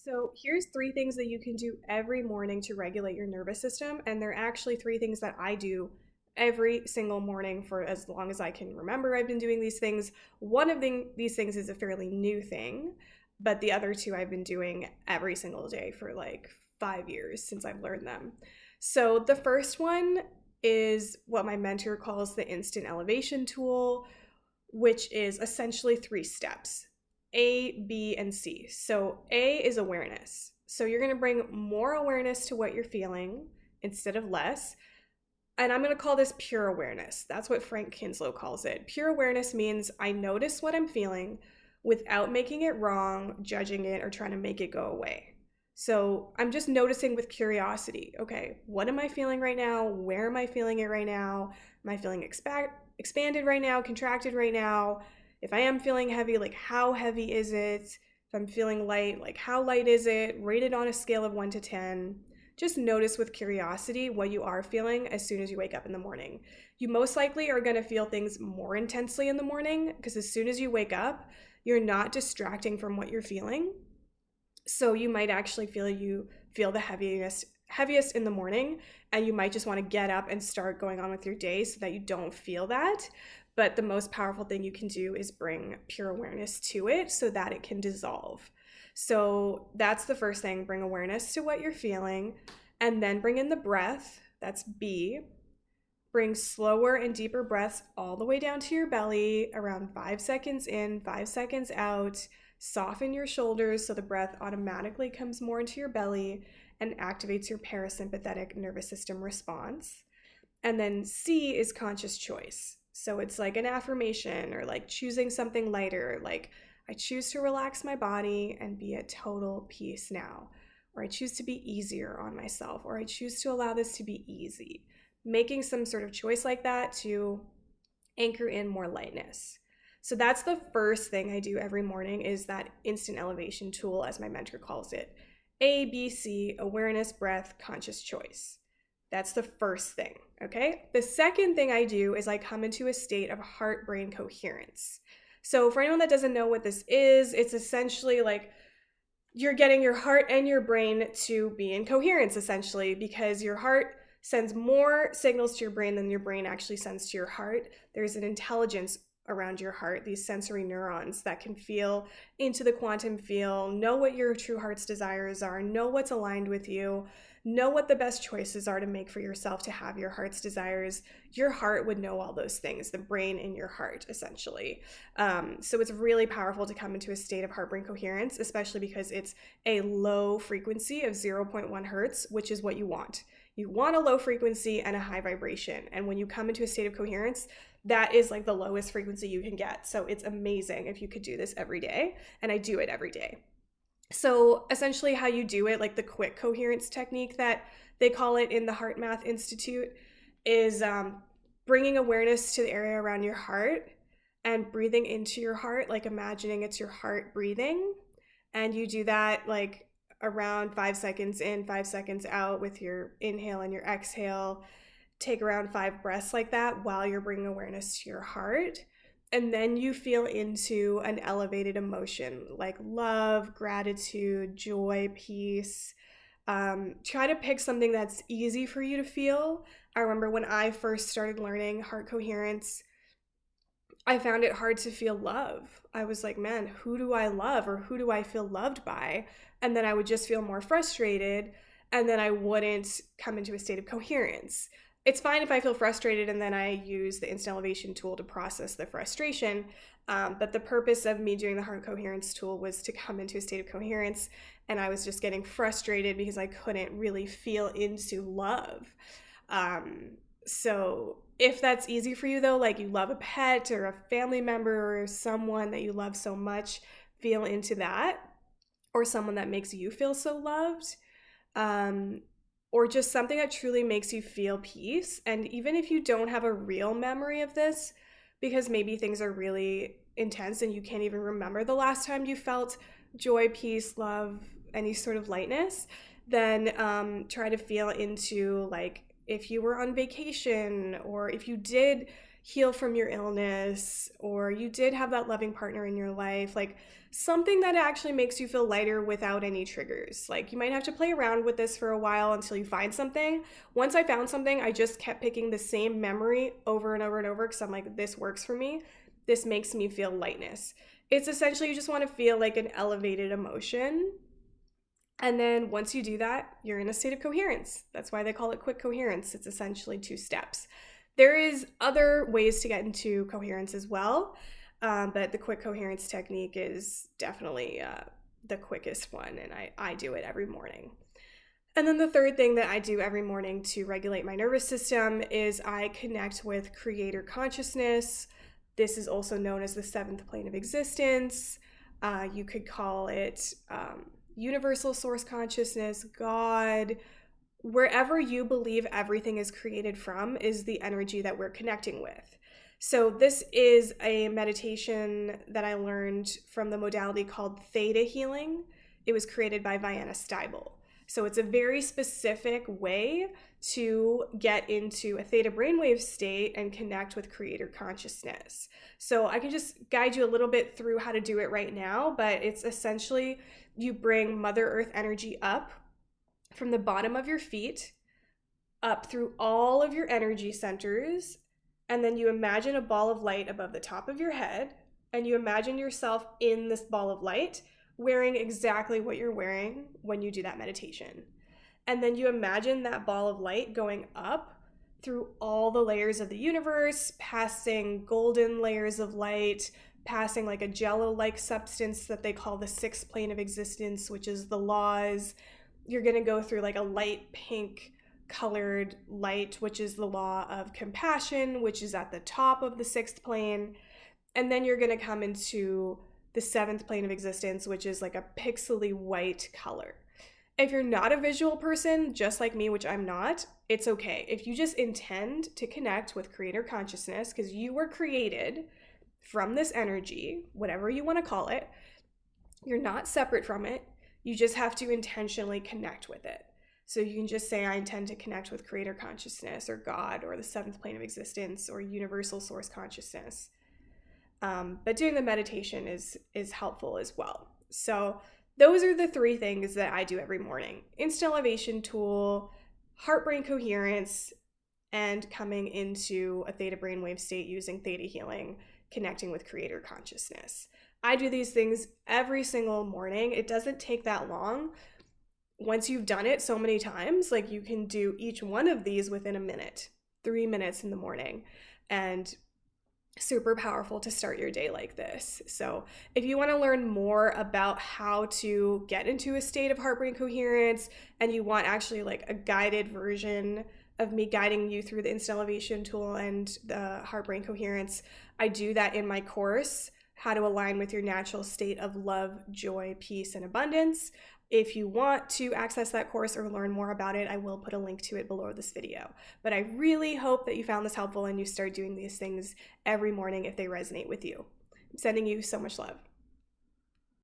So, here's three things that you can do every morning to regulate your nervous system. And they're actually three things that I do every single morning for as long as I can remember. I've been doing these things. One of these things is a fairly new thing, but the other two I've been doing every single day for like 5 years since I've learned them. So, the first one is what my mentor calls the instant elevation tool, which is essentially three steps: A, B, and C. So, A is awareness. So, you're going to bring more awareness to what you're feeling instead of less. And I'm going to call this pure awareness. That's what Frank Kinslow calls it. Pure awareness means I notice what I'm feeling without making it wrong, judging it, or trying to make it go away. So I'm just noticing with curiosity. Okay, what am I feeling right now? Where am I feeling it right now? Am I feeling expanded right now, contracted right now? If I am feeling heavy, like how heavy is it? If I'm feeling light, like how light is it? Rated on a scale of 1 to 10. Just notice with curiosity what you are feeling as soon as you wake up in the morning. You most likely are going to feel things more intensely in the morning because as soon as you wake up, you're not distracting from what you're feeling. So you might actually feel the heaviest in the morning, and you might just want to get up and start going on with your day so that you don't feel that. But the most powerful thing you can do is bring pure awareness to it so that it can dissolve. So that's the first thing: bring awareness to what you're feeling, and then bring in the breath. That's B. Bring slower and deeper breaths all the way down to your belly, around 5 seconds in, 5 seconds out. Soften your shoulders so the breath automatically comes more into your belly and activates your parasympathetic nervous system response. And then C is conscious choice. So it's like an affirmation or like choosing something lighter, like I choose to relax my body and be at total peace now, or I choose to be easier on myself, or I choose to allow this to be easy. Making some sort of choice like that to anchor in more lightness. So that's the first thing I do every morning, is that instant elevation tool, as my mentor calls it. A, B, C, awareness, breath, conscious choice. That's the first thing, okay? The second thing I do is I come into a state of heart-brain coherence. So for anyone that doesn't know what this is, it's essentially like you're getting your heart and your brain to be in coherence, essentially, because your heart sends more signals to your brain than your brain actually sends to your heart. There's an intelligence around your heart, these sensory neurons that can feel into the quantum field, know what your true heart's desires are, know what's aligned with you, know what the best choices are to make for yourself to have your heart's desires. Your heart would know all those things, the brain in your heart, essentially. So it's really powerful to come into a state of heart-brain coherence, especially because it's a low frequency of 0.1 hertz, which is what you want. You want a low frequency and a high vibration. And when you come into a state of coherence, that is like the lowest frequency you can get. So it's amazing if you could do this every day. And I do it every day. So essentially how you do it, like the quick coherence technique that they call it in the Heart Math Institute, is bringing awareness to the area around your heart and breathing into your heart, like imagining it's your heart breathing. And you do that like around 5 seconds in, 5 seconds out with your inhale and your exhale. Take around 5 breaths like that while you're bringing awareness to your heart. And then you feel into an elevated emotion like love, gratitude, joy, peace. Try to pick something that's easy for you to feel. I remember when I first started learning heart coherence, I found it hard to feel love. I was like, man, who do I love, or who do I feel loved by? And then I would just feel more frustrated, and then I wouldn't come into a state of coherence. It's fine if I feel frustrated and then I use the instant elevation tool to process the frustration. But the purpose of me doing the heart coherence tool was to come into a state of coherence, and I was just getting frustrated because I couldn't really feel into love. So if that's easy for you though, like you love a pet or a family member or someone that you love so much, feel into that, or someone that makes you feel so loved. Or just something that truly makes you feel peace. And even if you don't have a real memory of this, because maybe things are really intense and you can't even remember the last time you felt joy, peace, love, any sort of lightness, then try to feel into like if you were on vacation, or if you did heal from your illness, or you did have that loving partner in your life, like something that actually makes you feel lighter without any triggers. Like you might have to play around with this for a while until you find something. Once I found something, I just kept picking the same memory over and over and over because I'm like, this works for me. This makes me feel lightness. It's essentially you just want to feel like an elevated emotion. And then once you do that, you're in a state of coherence. That's why they call it quick coherence. It's essentially 2 steps. There is other ways to get into coherence as well, but the quick coherence technique is definitely the quickest one, and I do it every morning. And then the third thing that I do every morning to regulate my nervous system is I connect with creator consciousness. This is also known as the 7th plane of existence. You could call it universal source consciousness, God. Wherever you believe everything is created from is the energy that we're connecting with. So this is a meditation that I learned from the modality called Theta Healing. It was created by Vienna Steibel. So it's a very specific way to get into a theta brainwave state and connect with creator consciousness. So I can just guide you a little bit through how to do it right now, but it's essentially you bring Mother Earth energy up from the bottom of your feet, up through all of your energy centers, and then you imagine a ball of light above the top of your head, and you imagine yourself in this ball of light, wearing exactly what you're wearing when you do that meditation. And then you imagine that ball of light going up through all the layers of the universe, passing golden layers of light, passing like a jello-like substance that they call the 6th plane of existence, which is the laws. You're going to go through like a light pink colored light, which is the law of compassion, which is at the top of the 6th plane. And then you're going to come into the 7th plane of existence, which is like a pixely white color. If you're not a visual person, just like me, which I'm not, it's okay. If you just intend to connect with creator consciousness, because you were created from this energy, whatever you want to call it, you're not separate from it. You just have to intentionally connect with it. So you can just say, I intend to connect with creator consciousness or God or the 7th plane of existence or universal source consciousness. But doing the meditation is helpful as well. So those are the 3 things that I do every morning. Instant elevation tool, heart-brain coherence, and coming into a theta brainwave state using theta healing, connecting with creator consciousness. I do these things every single morning. It doesn't take that long. Once you've done it so many times, like you can do each one of these within a minute, 3 minutes in the morning, and super powerful to start your day like this. So if you want to learn more about how to get into a state of heart-brain coherence, and you want actually like a guided version of me guiding you through the instant elevation tool and the heart-brain coherence, I do that in my course, How to Align with Your Natural State of Love, Joy, Peace, and Abundance. If you want to access that course or learn more about it, I will put a link to it below this video. But I really hope that you found this helpful and you start doing these things every morning if they resonate with you. I'm sending you so much love.